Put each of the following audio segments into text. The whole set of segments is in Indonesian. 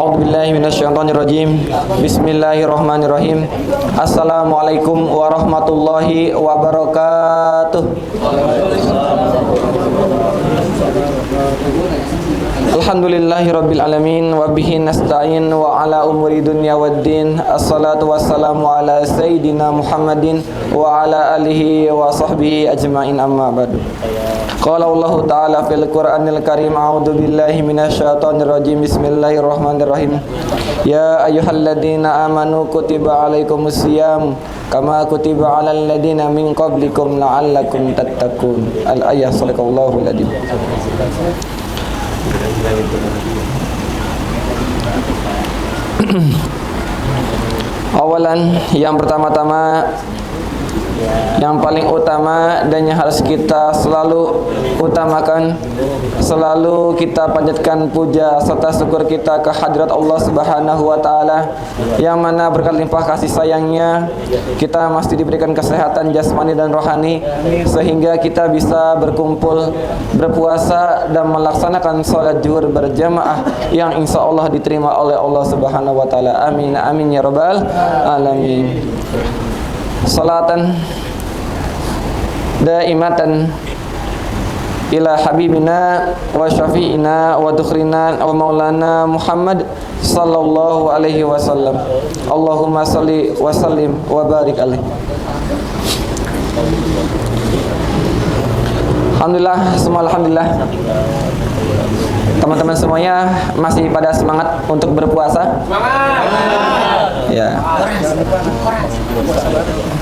A'udzubillahi minasyaitonirrajim. Bismillahirrahmanirrahim. Assalamualaikum warahmatullahi wabarakatuh. Alhamdulillahi rabbil alamin wa bihi nasta'in wa ala umuri dunya waddin. Assalatu wassalamu ala sayyidina Muhammadin wa ala alihi wa sahbihi ajma'in, amma ba'du. Qala Allah ta'ala fil Qur'anil Karim, a'udzu billahi minasyaitonir rajim. Bismillahirrahmanirrahim. Ya ayyuhalladzina amanu kutiba alaikumus syiyam kama kutiba alal ladzina min qablikum la'allakum tattaqun. Al-ayah, sadaqallahul adzim. Awalan, yang pertama-tama, yang paling utama dan yang harus kita selalu utamakan, selalu kita panjatkan puja serta syukur kita ke hadirat Allah Subhanahu wa taala, yang mana berkat limpah kasih sayangnya kita masih diberikan kesehatan jasmani dan rohani sehingga kita bisa berkumpul, berpuasa dan melaksanakan sholat zuhur berjamaah yang insya Allah diterima oleh Allah Subhanahu wa taala. Amin amin ya rabbal alamin. Salatan daimatan ila habibina wa syafi'ina wa dukhrina wa maulana Muhammad sallallahu alaihi wasallam. Allahumma salli wa sallim wa barik alaihi. Alhamdulillah, semua alhamdulillah. Teman-teman semuanya masih pada semangat untuk berpuasa? Semangat. Ya.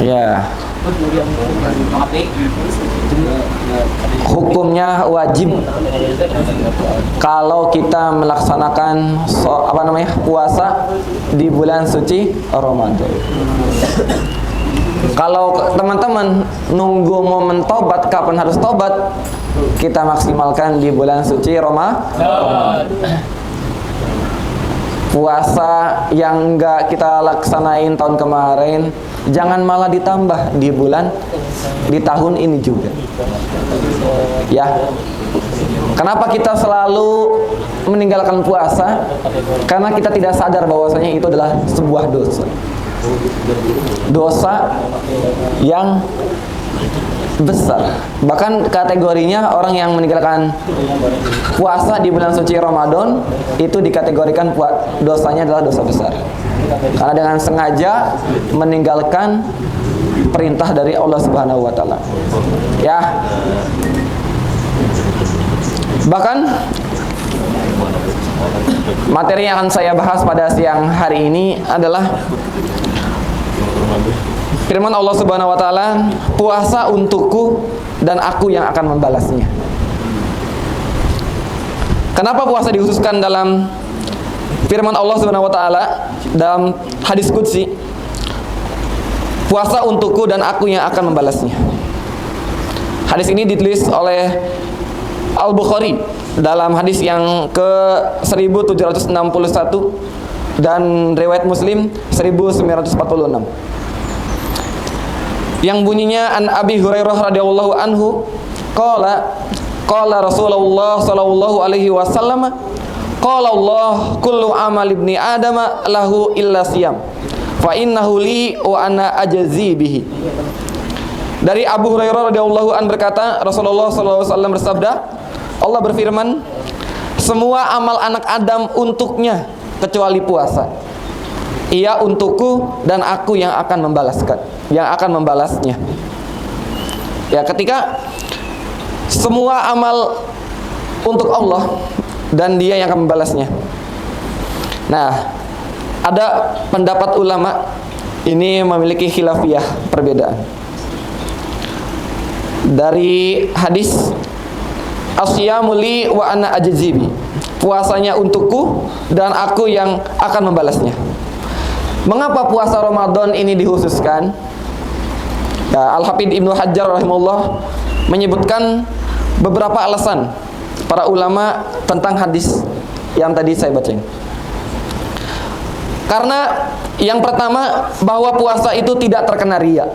Ya. Hukumnya wajib kalau kita melaksanakan puasa di bulan suci Ramadan. Kalau teman-teman nunggu momen tobat, kapan harus tobat, kita maksimalkan di bulan suci Ramadan. Puasa yang enggak kita laksanain tahun kemarin, jangan malah ditambah di tahun ini juga. Ya. Kenapa kita selalu meninggalkan puasa? Karena kita tidak sadar bahwasanya itu adalah sebuah dosa. Dosa yang besar. Bahkan kategorinya orang yang meninggalkan puasa di bulan suci Ramadan itu dikategorikan dosanya adalah dosa besar. Karena dengan sengaja meninggalkan perintah dari Allah Subhanahu wa taala. Ya. Bahkan materi yang akan saya bahas pada siang hari ini adalah firman Allah Subhanahu wa taala, puasa untukku dan aku yang akan membalasnya. Kenapa puasa dikhususkan dalam firman Allah Subhanahu wa taala dalam hadis qudsi? Puasa untukku dan aku yang akan membalasnya. Hadis ini ditulis oleh Al-Bukhari dalam hadis yang ke 1761 dan riwayat Muslim 1946. Yang bunyinya an Abi Hurairah radhiyallahu anhu qala Rasulullah sallallahu alaihi wasallam qala Allah kullu amal ibni adama lahu illa siyam fa innahu li wa ana ajzi bihi. Dari Abu Hurairah radhiyallahu an berkata, Rasulullah sallallahu alaihi wasallam bersabda, Allah berfirman, semua amal anak Adam untuknya kecuali puasa. Ia untukku dan aku yang akan membalasnya. Ya, ketika semua amal untuk Allah dan Dia yang akan membalasnya. Nah, ada pendapat ulama ini memiliki khilafiyah, perbedaan. Dari hadis asyamu li wa ana ajzibi, puasanya untukku dan aku yang akan membalasnya. Mengapa puasa Ramadan ini dikhususkan? Ya, Al-Hafidz Ibnu Hajar rahimahullah menyebutkan beberapa alasan para ulama tentang hadis yang tadi saya bacain. Karena yang pertama, bahwa puasa itu tidak terkena riya.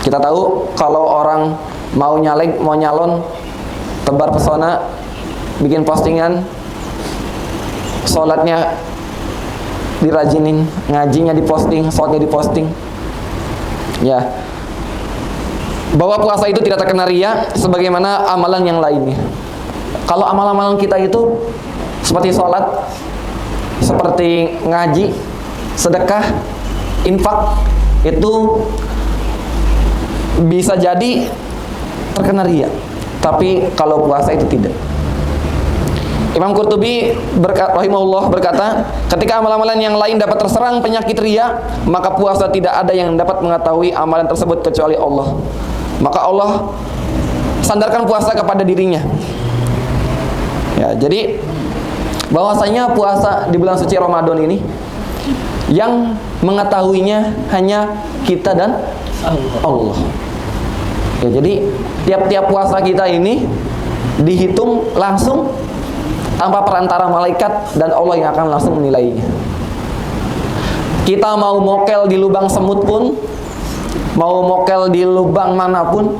Kita tahu kalau orang mau nyaleg, mau nyalon, tebar pesona, bikin postingan, sholatnya dirajinin, ngajinya diposting, sholatnya diposting. Ya, bahwa puasa itu tidak terkena riya sebagaimana amalan yang lainnya. Kalau amalan-amalan kita itu seperti sholat, seperti ngaji, sedekah, infak, itu bisa jadi terkena riya. Tapi kalau puasa itu tidak. Imam Qurtubi rahimahullah berkata, ketika amalan-amalan yang lain dapat terserang penyakit riya, maka puasa tidak ada yang dapat mengetahui amalan tersebut kecuali Allah. Maka Allah sandarkan puasa kepada dirinya. Ya, jadi bahwasanya puasa di bulan suci Ramadan ini yang mengetahuinya hanya kita dan Allah. Ya, jadi tiap-tiap puasa kita ini dihitung langsung tanpa perantara malaikat, dan Allah yang akan langsung menilainya. Kita mau mokel di lubang semut pun, mau mokel di lubang manapun,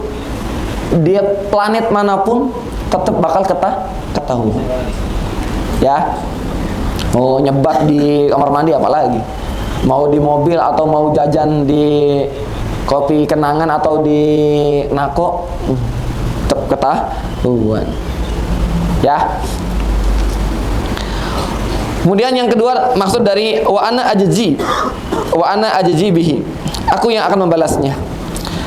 di planet manapun, tetap bakal ketahuan. Ya, mau nyebat di kamar mandi apalagi, mau di mobil atau mau jajan di kopi kenangan atau di nako, tetap ketahuan. Ya. Kemudian yang kedua, maksud dari wa ana ajzi bihi, aku yang akan membalasnya,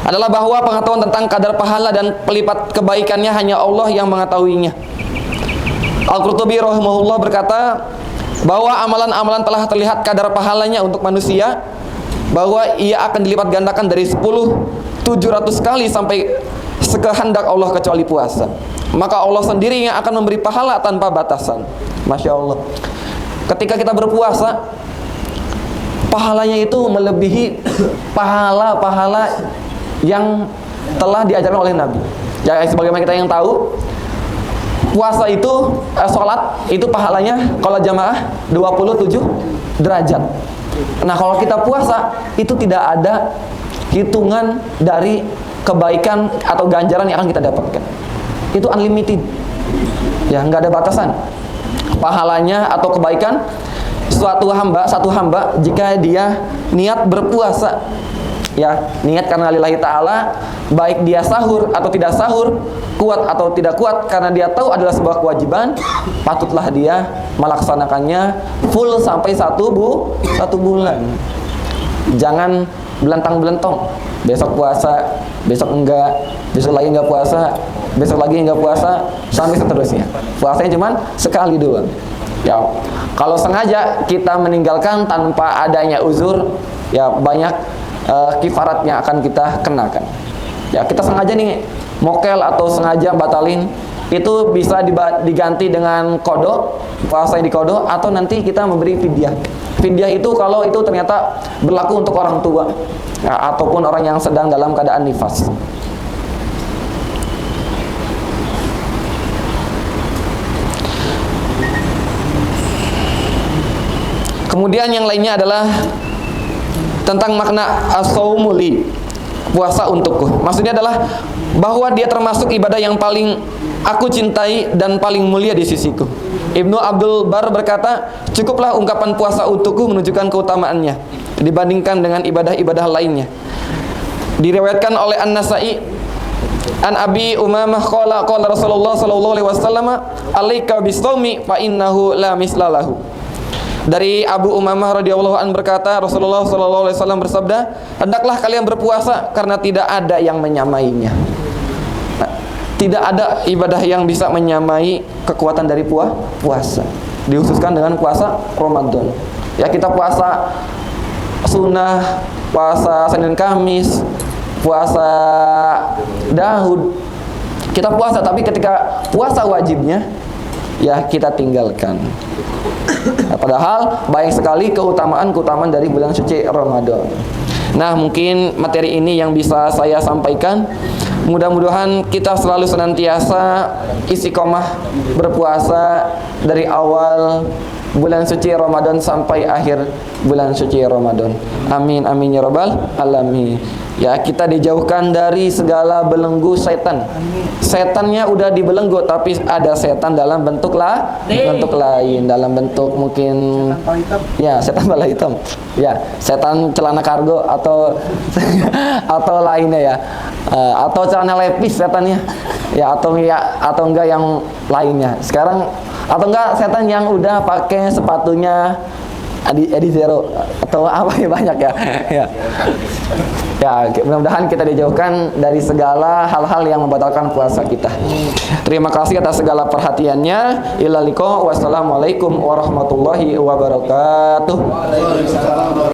adalah bahwa pengetahuan tentang kadar pahala dan pelipat kebaikannya hanya Allah yang mengetahuinya. Al-Qurtubi rahimahullah berkata bahwa amalan-amalan telah terlihat kadar pahalanya untuk manusia, bahwa ia akan dilipat gandakan dari 10.700 kali sampai sekehendak Allah kecuali puasa. Maka Allah sendiri yang akan memberi pahala tanpa batasan. Masya Allah. Ketika kita berpuasa, pahalanya itu melebihi pahala-pahala yang telah diajarkan oleh Nabi. Ya, sebagaimana kita yang tahu, puasa itu, sholat itu pahalanya kalau jamaah 27 derajat. Nah, kalau kita puasa itu tidak ada hitungan dari kebaikan atau ganjaran yang akan kita dapatkan. Itu unlimited. Ya, nggak ada batasan. Pahalanya atau kebaikan satu hamba jika dia niat berpuasa, ya, niat karena lillahi ta'ala, baik dia sahur atau tidak sahur, kuat atau tidak kuat, karena dia tahu adalah sebuah kewajiban, patutlah dia melaksanakannya full sampai satu bulan. Jangan belentang-belentong, besok puasa, besok enggak, besok lagi enggak puasa, besok lagi enggak puasa, sampai seterusnya. Puasanya cuma sekali doang. Ya, kalau sengaja kita meninggalkan tanpa adanya uzur, ya banyak kifaratnya akan kita kenakan. Ya, kita sengaja nih mokel atau sengaja batalin, itu bisa diganti dengan kodok, puasa yang dikodok, atau nanti kita memberi fidyah. Fidyah itu kalau itu ternyata berlaku untuk orang tua, ya, ataupun orang yang sedang dalam keadaan nifas. Kemudian yang lainnya adalah tentang makna as-saumuli, puasa untukku. Maksudnya adalah bahwa dia termasuk ibadah yang paling aku cintai dan paling mulia di sisiku. Ibnu Abdul Bar berkata, cukuplah ungkapan puasa untukku menunjukkan keutamaannya dibandingkan dengan ibadah-ibadah lainnya. Diriwayatkan oleh An-Nasa'i an Abi Umamah qala Rasulullah sallallahu alaihi wasallam, "Alaika bis-shaumi fa innahu la mislalahu." Dari Abu Umamah radhiyallahu an berkata, Rasulullah sallallahu alaihi wasallam bersabda, hendaklah kalian berpuasa karena tidak ada yang menyamainya. Tidak ada ibadah yang bisa menyamai kekuatan dari puasa. Dihususkan dengan puasa Ramadan. Ya, kita puasa sunnah, puasa Senin Kamis, puasa Daud. Kita puasa, tapi ketika puasa wajibnya, ya kita tinggalkan. Nah, padahal banyak sekali keutamaan dari bulan suci Ramadan. Nah, mungkin materi ini yang bisa saya sampaikan. Mudah-mudahan kita selalu senantiasa istiqomah berpuasa dari awal bulan suci Ramadan sampai akhir bulan suci Ramadan. Amin amin ya rabbal alamin. Ya, kita dijauhkan dari segala belenggu setan. Setannya udah dibelenggu, tapi ada setan dalam bentuk lain, dalam bentuk mungkin ya setan bala hitam. Ya, setan celana kargo atau atau lainnya ya. Atau celana lepis setannya. Ya, atau enggak yang lainnya. Sekarang atau enggak setan yang udah pakai sepatunya Adi Zero atau apa ya, banyak ya. Ya. Ya, mudah-mudahan kita dijauhkan dari segala hal-hal yang membatalkan puasa kita. Terima kasih atas segala perhatiannya. Ila liqa, wassalamualaikum warahmatullahi wabarakatuh.